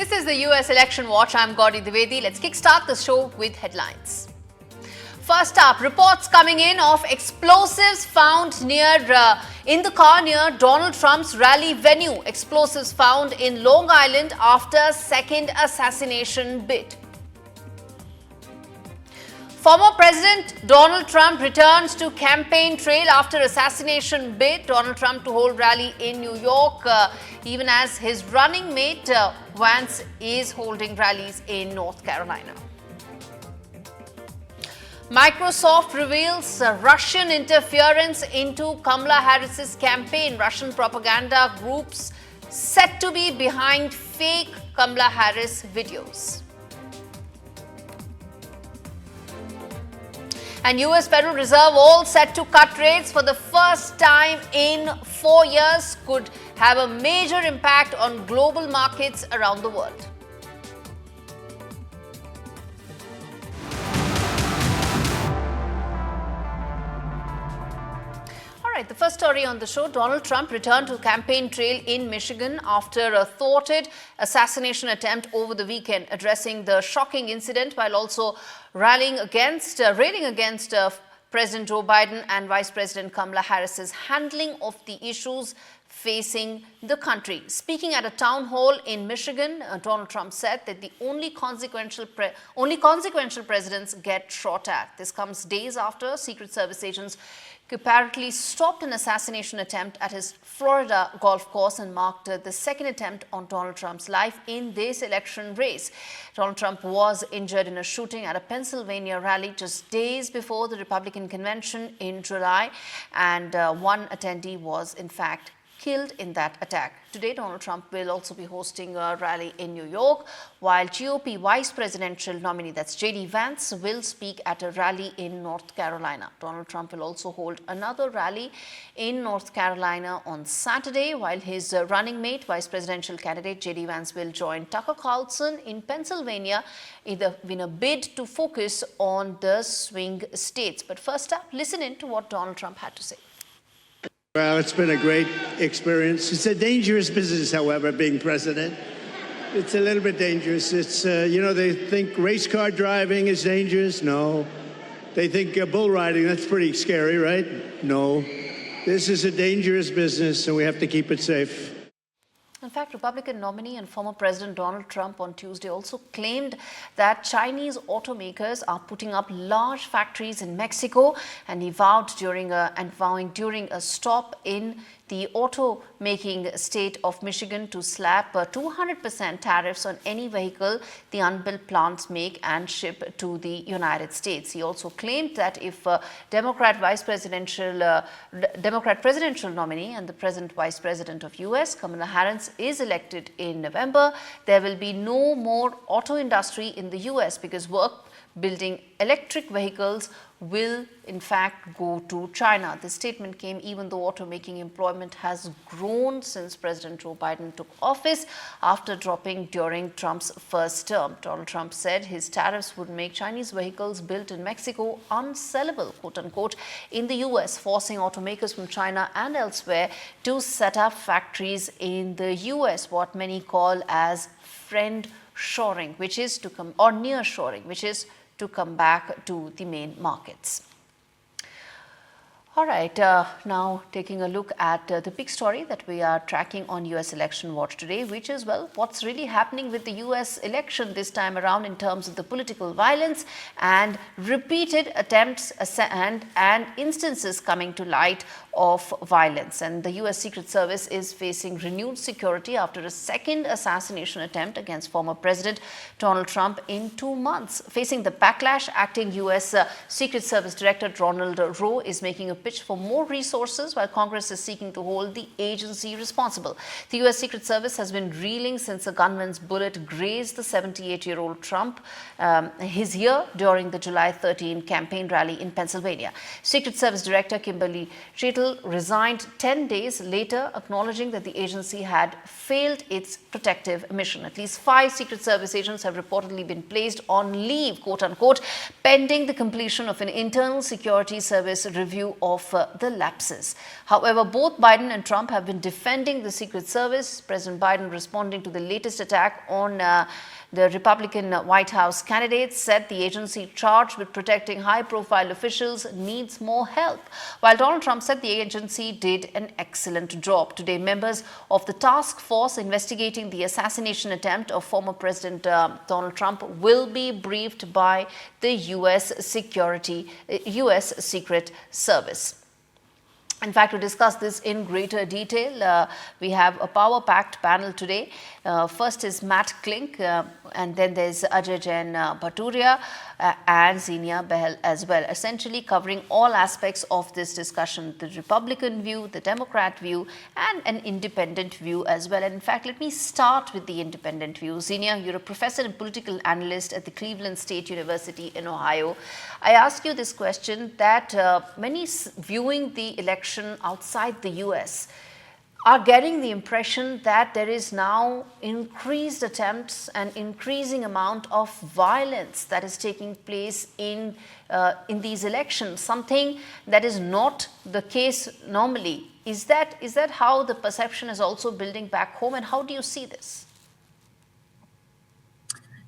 This is the US Election Watch. I'm Gaurie Dwivedi. Let's kickstart the show with headlines. First up, reports coming in of explosives found in the car near Donald Trump's rally venue. Explosives found in Long Island after second assassination bid. Former President Donald Trump returns to campaign trail after assassination bid. Donald Trump to hold rally in New York, even as his running mate Vance is holding rallies in North Carolina. Microsoft reveals Russian interference into Kamala Harris's campaign. Russian propaganda groups said to be behind fake Kamala Harris videos. And US Federal Reserve all set to cut rates for the first time in 4 years, could have a major impact on global markets around the world. The first story on the show, Donald Trump returned to campaign trail in Michigan after a thwarted assassination attempt over the weekend, addressing the shocking incident while also railing against President Joe Biden and Vice President Kamala Harris's handling of the issues facing the country. Speaking at a town hall in Michigan, Donald Trump said that the only consequential presidents get shot at. This comes days after Secret Service agents apparently stopped an assassination attempt at his Florida golf course and marked the second attempt on Donald Trump's life in this election race. Donald Trump was injured in a shooting at a Pennsylvania rally just days before the Republican convention in July, and one attendee was in fact killed in that attack. Today, Donald Trump will also be hosting a rally in New York, while GOP vice presidential nominee, that's J.D. Vance, will speak at a rally in North Carolina. Donald Trump will also hold another rally in North Carolina on Saturday, while his running mate, vice presidential candidate J.D. Vance, will join Tucker Carlson in Pennsylvania in a bid to focus on the swing states. But first up, listen in to what Donald Trump had to say. Well, it's been a great experience. It's a dangerous business, however, being president. It's a little bit dangerous. It's, they think race car driving is dangerous. No. They think bull riding, that's pretty scary, right? No. This is a dangerous business, and we have to keep it safe. In fact, Republican nominee and former President Donald Trump on Tuesday also claimed that Chinese automakers are putting up large factories in Mexico, and he vowing during a stop in the automaking state of Michigan to slap 200% tariffs on any vehicle the unbuilt plants make and ship to the United States. He also claimed that if Democrat presidential nominee and the present Vice President of US, Kamala Harris, is elected in November, there will be no more auto industry in the US because work building electric vehicles will in fact go to China. This statement came even though automaking employment has grown since President Joe Biden took office after dropping during Trump's first term. Donald Trump said his tariffs would make Chinese vehicles built in Mexico unsellable, quote unquote, in the US, forcing automakers from China and elsewhere to set up factories in the US, what many call as friend shoring, which is to come, or near shoring, which is to come back to the main markets. All right, now taking a look at the big story that we are tracking on US Election Watch today, which is, well, what's really happening with the US election this time around in terms of the political violence and repeated attempts and instances coming to light of violence. And the US Secret Service is facing renewed security after a second assassination attempt against former President Donald Trump in 2 months. Facing the backlash, acting US Secret Service Director Ronald Rowe is making a pitch for more resources while Congress is seeking to hold the agency responsible. The US Secret Service has been reeling since a gunman's bullet grazed the 78-year-old Trump his ear during the July 13 campaign rally in Pennsylvania. Secret Service Director Kimberly Sheitel resigned 10 days later, acknowledging that the agency had failed its protective mission. At least 5 Secret Service agents have reportedly been placed on leave, quote unquote, pending the completion of an internal security service review of the lapses. However, both Biden and Trump have been defending the Secret Service. President Biden, responding to the latest attack on the Republican White House candidates, said the agency charged with protecting high-profile officials needs more help, while Donald Trump said the agency did an excellent job. Today, members of the task force investigating the assassination attempt of former President Donald Trump will be briefed by the U.S. Secret Service. In fact, to discuss this in greater detail, we have a power-packed panel today. First is Matt Klink, and then there's Ajay Jain Bhaturia and Zenia Behel as well, essentially covering all aspects of this discussion, the Republican view, the Democrat view, and an independent view as well. And in fact, let me start with the independent view. Zenia, you're a professor and political analyst at the Cleveland State University in Ohio. I ask you this question that many viewing the election outside the US are getting the impression that there is now increased attempts and increasing amount of violence that is taking place in these elections, something that is not the case normally. Is that how the perception is also building back home, and how do you see this?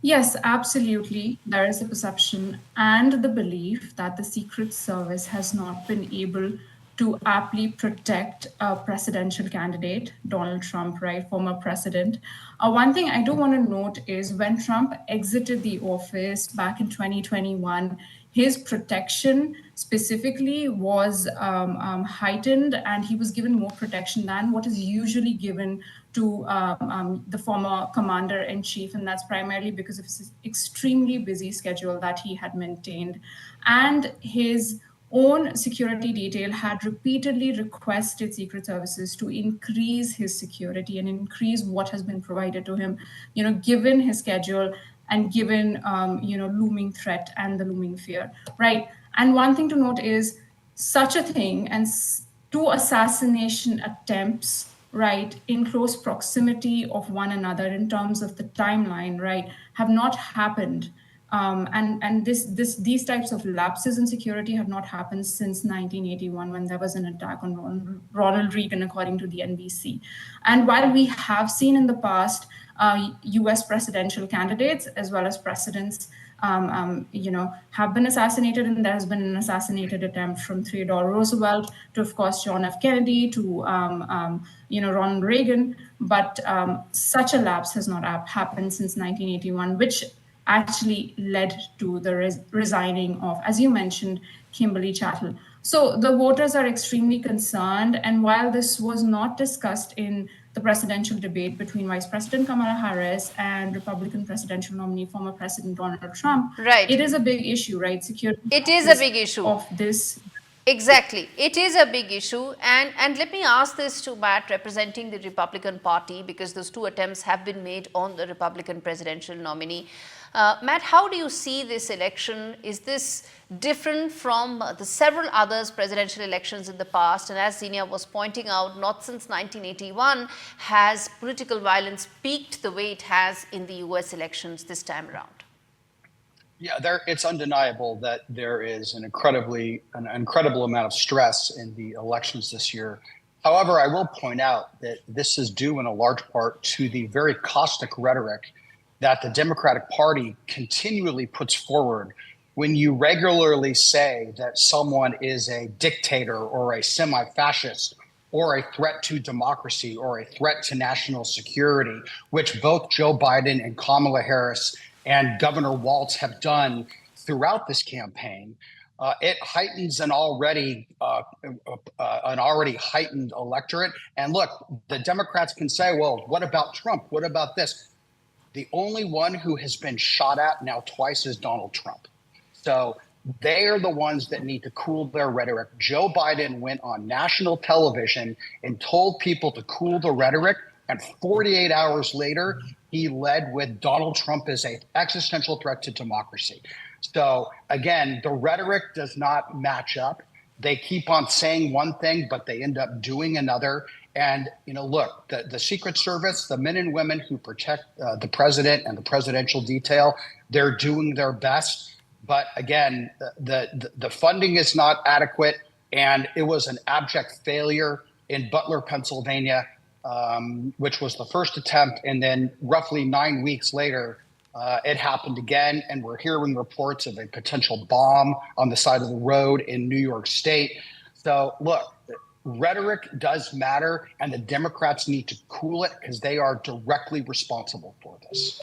Yes, absolutely. There is a perception and the belief that the Secret Service has not been able to aptly protect a presidential candidate, Donald Trump, right, former president. One thing I do want to note is when Trump exited the office back in 2021, his protection specifically was heightened, and he was given more protection than what is usually given to the former commander-in-chief, and that's primarily because of his extremely busy schedule that he had maintained. And his own security detail had repeatedly requested Secret Services to increase his security and increase what has been provided to him, given his schedule and given, looming threat and the looming fear, right? And one thing to note is such a thing and two assassination attempts, right, in close proximity of one another in terms of the timeline, right, have not happened. And these types of lapses in security have not happened since 1981, when there was an attack on Ronald Reagan, according to the NBC. And while we have seen in the past U.S. presidential candidates as well as presidents, have been assassinated, and there has been an assassinated attempt from Theodore Roosevelt to, of course, John F. Kennedy to, Ronald Reagan. But such a lapse has not happened since 1981, which actually led to the resigning of, as you mentioned, Kimberly Chattel. So the voters are extremely concerned. And while this was not discussed in the presidential debate between Vice President Kamala Harris and Republican presidential nominee, former President Donald Trump, right, it is a big issue, right? Security. It is a big issue of this. Exactly. It is a big issue. And let me ask this to Matt, representing the Republican Party, because those two attempts have been made on the Republican presidential nominee. Matt, how do you see this election? Is this different from the several other presidential elections in the past? And as Zenia was pointing out, not since 1981 has political violence peaked the way it has in the US elections this time around. Yeah, it's undeniable that there is an incredible amount of stress in the elections this year. However, I will point out that this is due in a large part to the very caustic rhetoric that the Democratic Party continually puts forward when you regularly say that someone is a dictator or a semi-fascist or a threat to democracy or a threat to national security, which both Joe Biden and Kamala Harris and Governor Walz have done throughout this campaign. It heightens an already heightened electorate. And look, the Democrats can say, well, what about Trump? What about this? The only one who has been shot at now twice is Donald Trump. So they are the ones that need to cool their rhetoric. Joe Biden went on national television and told people to cool the rhetoric. And 48 hours later, he led with Donald Trump as an existential threat to democracy. So again, the rhetoric does not match up. They keep on saying one thing, but they end up doing another. And, look, the Secret Service, the men and women who protect the president and the presidential detail, they're doing their best. But again, the funding is not adequate. And it was an abject failure in Butler, Pennsylvania, which was the first attempt. And then roughly 9 weeks later, it happened again. And we're hearing reports of a potential bomb on the side of the road in New York State. So look, rhetoric does matter, and the Democrats need to cool it because they are directly responsible for this.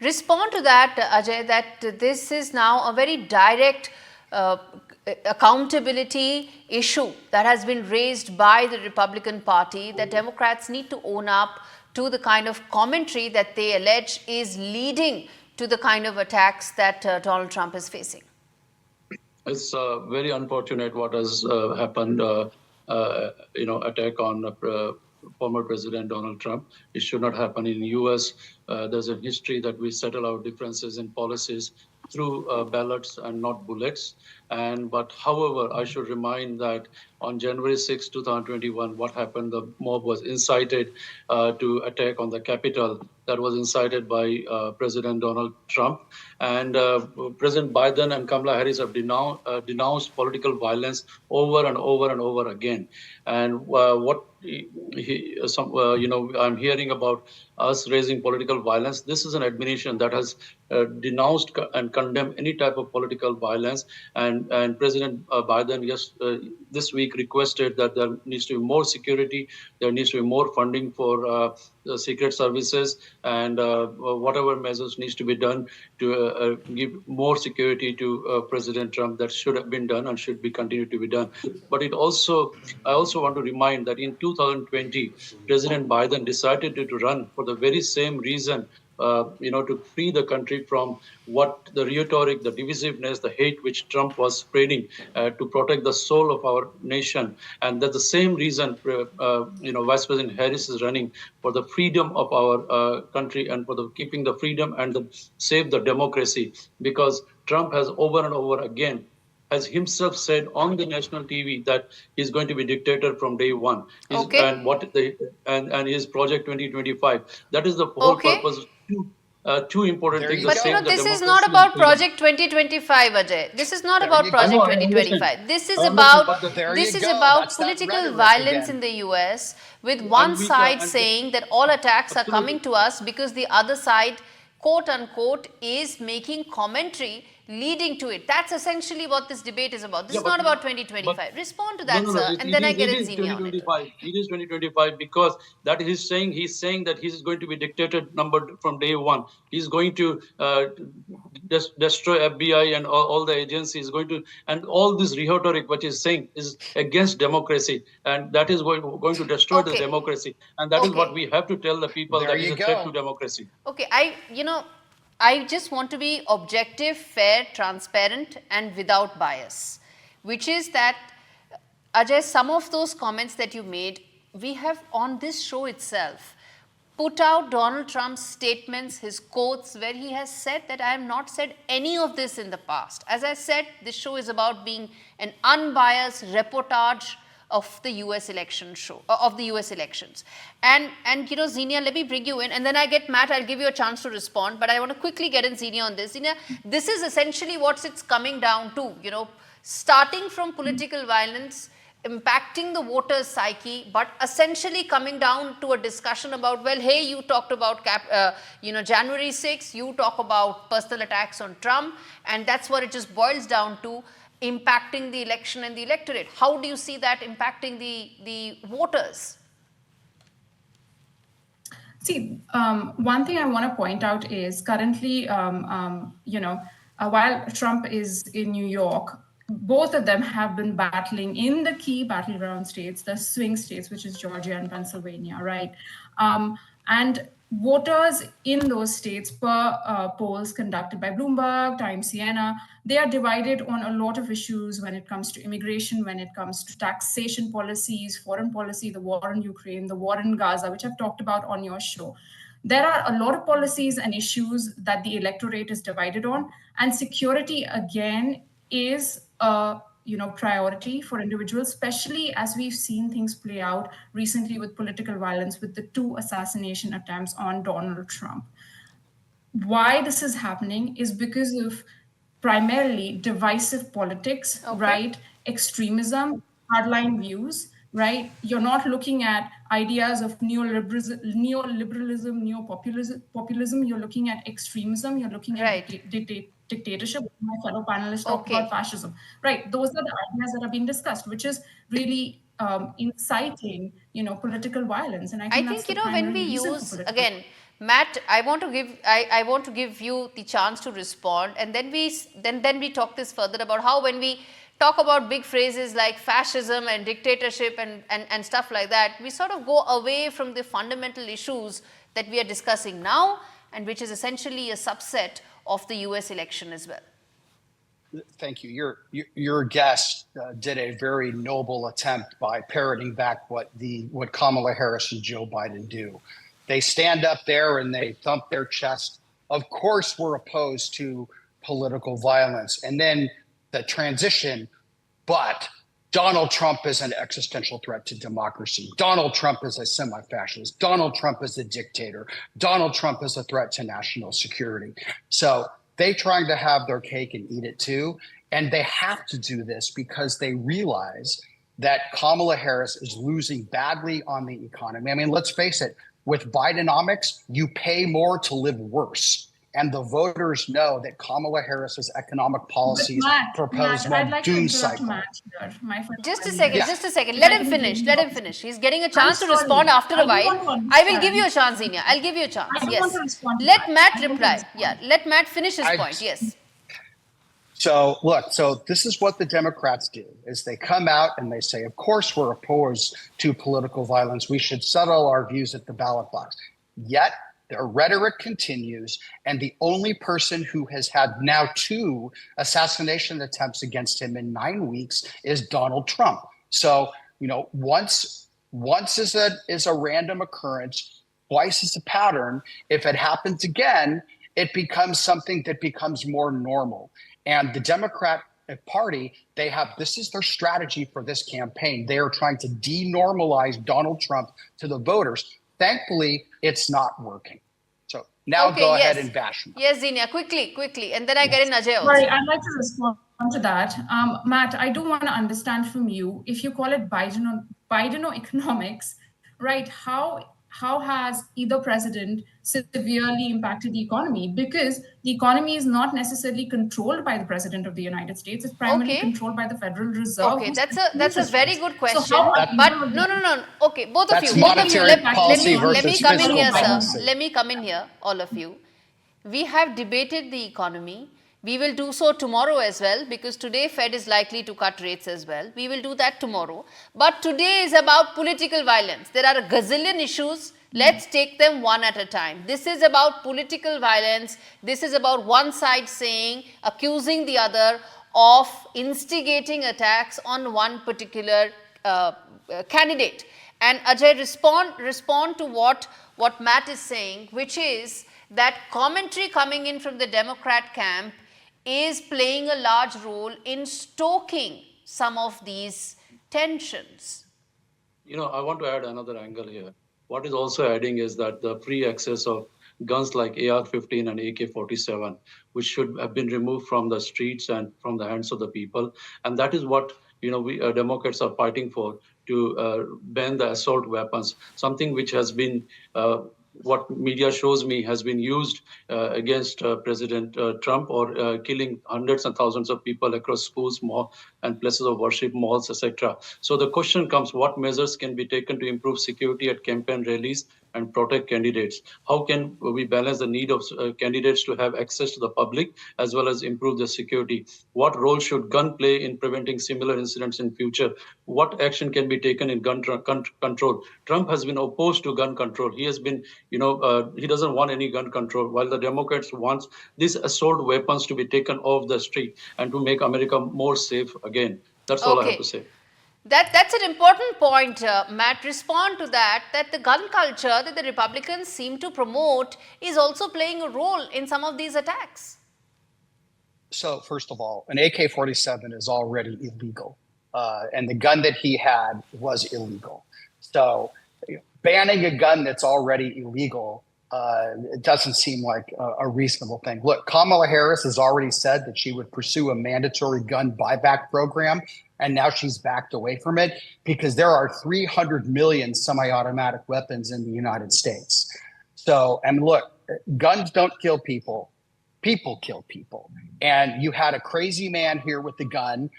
Respond to that, Ajay, that this is now a very direct accountability issue that has been raised by the Republican Party, that Democrats need to own up to the kind of commentary that they allege is leading to the kind of attacks that Donald Trump is facing. It's very unfortunate what has happened, attack on former President Donald Trump. It should not happen in the US. There's a history that we settle our differences in policies through ballots and not bullets. But however, I should remind that on January 6, 2021, what happened, the mob was incited to attack on the Capitol. That was incited by President Donald Trump. And President Biden and Kamala Harris have denounced political violence over and over and over again. And what I'm hearing about us raising political violence. This is an administration that has denounced and condemned any type of political violence. And President Biden this week requested that there needs to be more security, there needs to be more funding for the secret services, and whatever measures needs to be done to give more security to President Trump, that should have been done and should be continued to be done. But I also want to remind that in 2020, President Biden decided to run for the very same reason, to free the country from what the rhetoric, the divisiveness, the hate which Trump was spreading, to protect the soul of our nation. And that's the same reason, Vice President Harris is running for the freedom of our country and for keeping the freedom and save the democracy. Because Trump has over and over again has himself said on the national TV that he's going to be dictator from day one. And his Project 2025. That is the whole purpose. Two important things. But this is not about Project 2025, Ajay. This is not about Project 2025. This is about political violence in the US, with one side saying that all attacks are coming to us because the other side, quote unquote, is making commentary leading to it. That's essentially what this debate is about. This is not about 2025. Respond to that, sir, and then I get in Zenia on it. It is 2025 because that he's saying that he's going to be dictator from day one. He's going to destroy FBI and all the agencies, and all this rhetoric which he's saying is against democracy, and that is going to destroy the democracy. And that is what we have to tell the people, that is a threat to democracy. Okay, I just want to be objective, fair, transparent, and without bias, which is that, Ajay, some of those comments that you made, we have on this show itself put out Donald Trump's statements, his quotes, where he has said that I have not said any of this in the past. As I said, this show is about being an unbiased reportage of the US election show, of the US elections. And Zenia, let me bring you in, and then I get Matt, I'll give you a chance to respond, but I want to quickly get in Zenia on this. Zenia, this is essentially what it's coming down to, starting from political violence, impacting the voters' psyche, but essentially coming down to a discussion about, well, hey, you talked about January 6th, you talk about personal attacks on Trump, and that's what it just boils down to, impacting the election and the electorate. How do you see that impacting the voters? See, one thing I want to point out is currently, while Trump is in New York, both of them have been battling in the key battleground states, the swing states, which is Georgia and Pennsylvania, right? And voters in those states, per polls conducted by Bloomberg, Times Siena, they are divided on a lot of issues when it comes to immigration, when it comes to taxation policies, foreign policy, the war in Ukraine, the war in Gaza, which I've talked about on your show. There are a lot of policies and issues that the electorate is divided on, and security, again, is a priority for individuals, especially as we've seen things play out recently with political violence, with the 2 assassination attempts on Donald Trump. Why this is happening is because of primarily divisive politics, right? Extremism, hardline views, right? You're not looking at ideas of neoliberalism, neopopulism. You're looking at extremism. You're looking at dictatorship. My fellow panelists talked about fascism, right? Those are the ideas that are being discussed, which is really inciting, political violence. And I think that's the when we reason use, for again, Matt, I want to give you the chance to respond, and then we talk this further about how when we talk about big phrases like fascism and dictatorship and stuff like that, we sort of go away from the fundamental issues that we are discussing now, and which is essentially a subset of the US election as well. Thank you. Your guest did a very noble attempt by parroting back what Kamala Harris and Joe Biden do. They stand up there and they thump their chest. Of course, we're opposed to political violence. And then the transition, but Donald Trump is an existential threat to democracy. Donald Trump is a semi-fascist. Donald Trump is a dictator. Donald Trump is a threat to national security. So they're trying to have their cake and eat it too. And they have to do this because they realize that Kamala Harris is losing badly on the economy. I mean, let's face it, with Bidenomics, you pay more to live worse. And the voters know that Kamala Harris's economic policies propose more doom cycle. Just a second. Let him finish. He's getting a chance to respond after a while. I will give you a chance, Zenia. I'll give you a chance. Yes. Let Matt reply. Yeah. Let Matt finish his point. Yes. So look, this is what the Democrats do, is they come out and they say, of course, we're opposed to political violence. We should settle our views at the ballot box. Yet their rhetoric continues. And the only person who has had now 2 assassination attempts against him in 9 weeks is Donald Trump. So, once is a random occurrence, twice is a pattern. If it happens again, it becomes something that becomes more normal. And the Democrat Party, this is their strategy for this campaign. They are trying to denormalize Donald Trump to the voters. Thankfully, it's not working. So now go ahead and bash him. Yes, Zenia, quickly. And then I get in Ajay also. Sorry, I'd like to respond to that. Matt, I do want to understand from you, if you call it Bidenoeconomics, right, how has either president severely impacted the economy? Because the economy is not necessarily controlled by the president of the United States. It's primarily controlled by the Federal Reserve. Okay, that's a very good question. But no. Okay, both of you. Let me come in here, sir. Let me come in here, all of you. We have debated the economy. We will do so tomorrow as well, because today Fed is likely to cut rates as well. We will do that tomorrow. But today is about political violence. There are a gazillion issues. Let's take them one at a time. This is about political violence. This is about one side accusing the other of instigating attacks on one particular candidate. And Ajay, respond to what Matt is saying, which is that commentary coming in from the Democrat camp is playing a large role in stoking some of these tensions. I want to add another angle here. What is also adding is that the free access of guns like AR-15 and AK-47, which should have been removed from the streets and from the hands of the people. And that is what we Democrats are fighting for, to ban the assault weapons, something which has been what media shows me has been used against President Trump, or killing hundreds and thousands of people across schools, malls, and places of worship, malls, etc. So the question comes, what measures can be taken to improve security at campaign rallies and protect candidates? How can we balance the need of candidates to have access to the public as well as improve their security? What role should gun play in preventing similar incidents in future? What action can be taken in gun control? Trump has been opposed to gun control. He has been, he doesn't want any gun control, while the Democrats want these assault weapons to be taken off the street and to make America more safe again. That's all I have to say. That's an important point, Matt. Respond to that the gun culture that the Republicans seem to promote is also playing a role in some of these attacks. So first of all, an AK-47 is already illegal, and the gun that he had was illegal. So banning a gun that's already illegal, it doesn't seem like a reasonable thing. Look, Kamala Harris has already said that she would pursue a mandatory gun buyback program. and now she's backed away from it because there are 300 million semi-automatic weapons in the United States. So, and look, guns don't kill people. People kill people. And you had a crazy man here with the gun.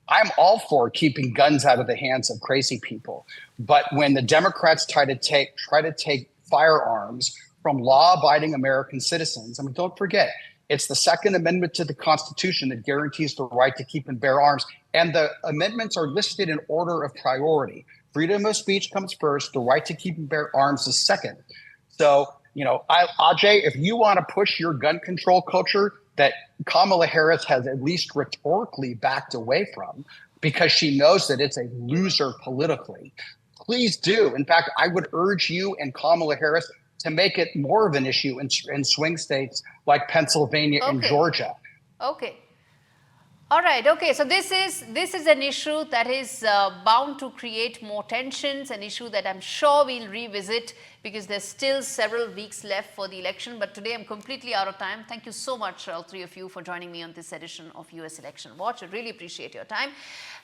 I'm all for keeping guns out of the hands of crazy people. But when the Democrats try to take firearms from law-abiding American citizens, I mean, don't forget, it's the Second Amendment to the Constitution that guarantees the right to keep and bear arms. And the amendments are listed in order of priority. Freedom of speech comes first. The right to keep and bear arms is second. So, you know, Ajay, if you want to push your gun control culture that Kamala Harris has at least rhetorically backed away from because she knows that it's a loser politically, please do. In fact, I would urge you and Kamala Harris to make it more of an issue in swing states like Pennsylvania and Georgia. Okay. All right. Okay. So this is an issue that is bound to create more tensions, an issue that I'm sure we'll revisit because there's still several weeks left for the election. But today I'm completely out of time. Thank you so much, all three of you, for joining me on this edition of US Election Watch. I really appreciate your time.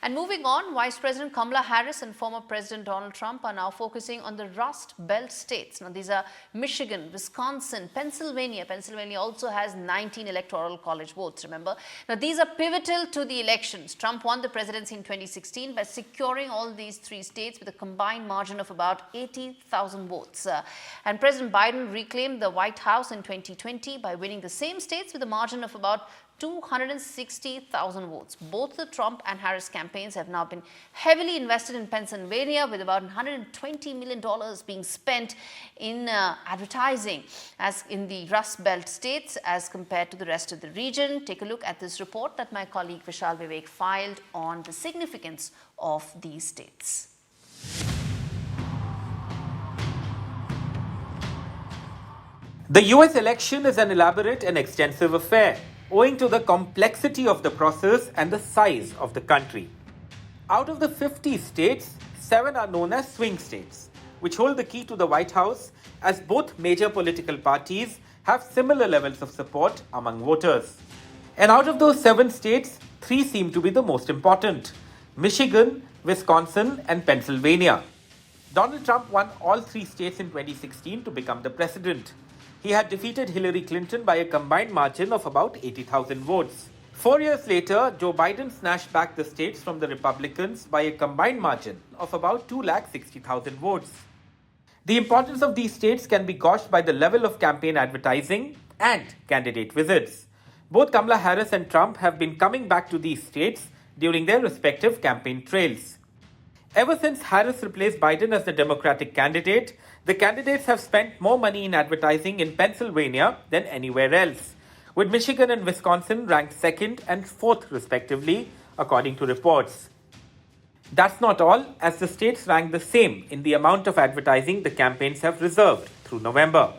And moving on, Vice President Kamala Harris and former President Donald Trump are now focusing on the Rust Belt states. Now, these are Michigan, Wisconsin, Pennsylvania. Pennsylvania also has 19 electoral college votes, remember? Now, these are pivotal to the elections. Trump won the presidency in 2016 by securing all these three states with a combined margin of about 80,000 votes. And President Biden reclaimed the White House in 2020 by winning the same states with a margin of about 260,000 votes. Both the Trump and Harris campaigns have now been heavily invested in Pennsylvania, with about $120 million being spent in advertising as in the Rust Belt states as compared to the rest of the region. Take a look at this report that my colleague Vishal Vivek filed on the significance of these states. The US election is an elaborate and extensive affair, owing to the complexity of the process and the size of the country. Out of the 50 states, 7 are known as swing states, which hold the key to the White House, as both major political parties have similar levels of support among voters. And out of those 7 states, 3 seem to be the most important: Michigan, Wisconsin, and Pennsylvania. Donald Trump won all 3 states in 2016 to become the president. He had defeated Hillary Clinton by a combined margin of about 80,000 votes. 4 years later, Joe Biden snatched back the states from the Republicans by a combined margin of about 260,000 votes. The importance of these states can be gauged by the level of campaign advertising and candidate visits. Both Kamala Harris and Trump have been coming back to these states during their respective campaign trails. Ever since Harris replaced Biden as the Democratic candidate, the candidates have spent more money in advertising in Pennsylvania than anywhere else, with Michigan and Wisconsin ranked 2nd and 4th respectively, according to reports. That's not all, as the states rank the same in the amount of advertising the campaigns have reserved through November.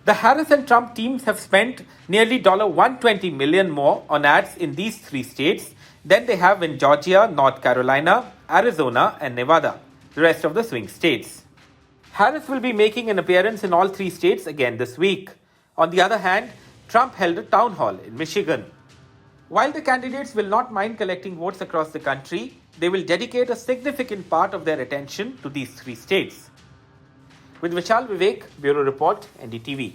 The Harris and Trump teams have spent nearly $120 million more on ads in these 3 states than they have in Georgia, North Carolina, Arizona, and Nevada, the rest of the swing states. Harris will be making an appearance in all 3 states again this week. On the other hand, Trump held a town hall in Michigan. While the candidates will not mind collecting votes across the country, they will dedicate a significant part of their attention to these 3 states. With Vishal Vivek, Bureau Report, NDTV.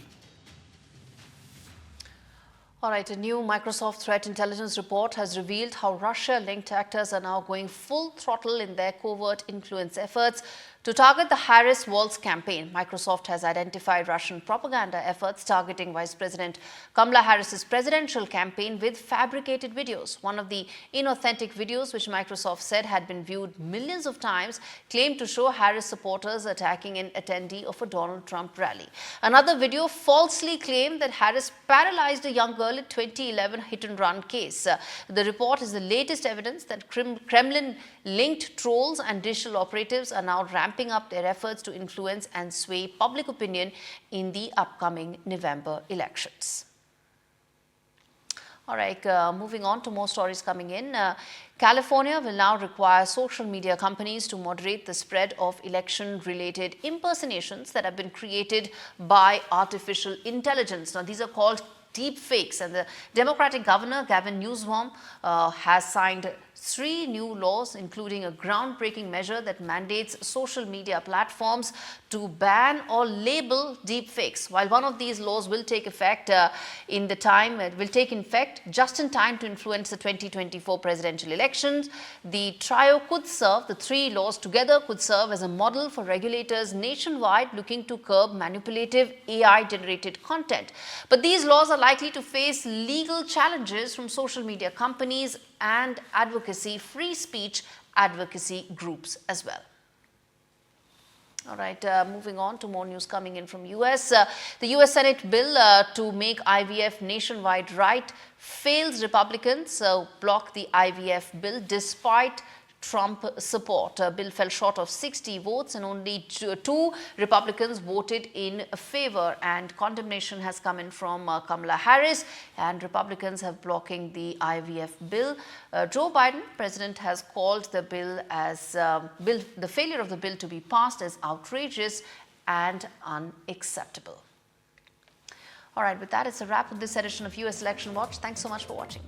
All right, a new Microsoft threat intelligence report has revealed how Russia-linked actors are now going full throttle in their covert influence efforts to target the Harris-Walz campaign. Microsoft has identified Russian propaganda efforts targeting Vice President Kamala Harris's presidential campaign with fabricated videos. One of the inauthentic videos, which Microsoft said had been viewed millions of times, claimed to show Harris supporters attacking an attendee of a Donald Trump rally. Another video falsely claimed that Harris paralyzed a young girl in 2011 hit-and-run case. The report is the latest evidence that Kremlin-linked trolls and digital operatives are now ramping up their efforts to influence and sway public opinion in the upcoming November elections. All right, moving on to more stories coming in. California will now require social media companies to moderate the spread of election-related impersonations that have been created by artificial intelligence. Now, these are called deep fakes, and the Democratic governor Gavin Newsom has signed 3 new laws, including a groundbreaking measure that mandates social media platforms to ban or label deepfakes. While one of these laws will take effect just in time to influence the 2024 presidential elections, the trio could serve, the 3 laws together could serve as a model for regulators nationwide looking to curb manipulative AI-generated content. But these laws are likely to face legal challenges from social media companies and free speech advocacy groups as well. All right, moving on to more news coming in from US. The US Senate bill to make IVF nationwide right fails. Republicans block the IVF bill despite Trump support. Bill fell short of 60 votes and only 2 Republicans voted in favor, and condemnation has come in from Kamala Harris, and Republicans have blocking the IVF bill. Joe Biden, president, has called the bill as the failure of the bill to be passed as outrageous and unacceptable. All right, with that, it's a wrap on this edition of US Election Watch. Thanks so much for watching.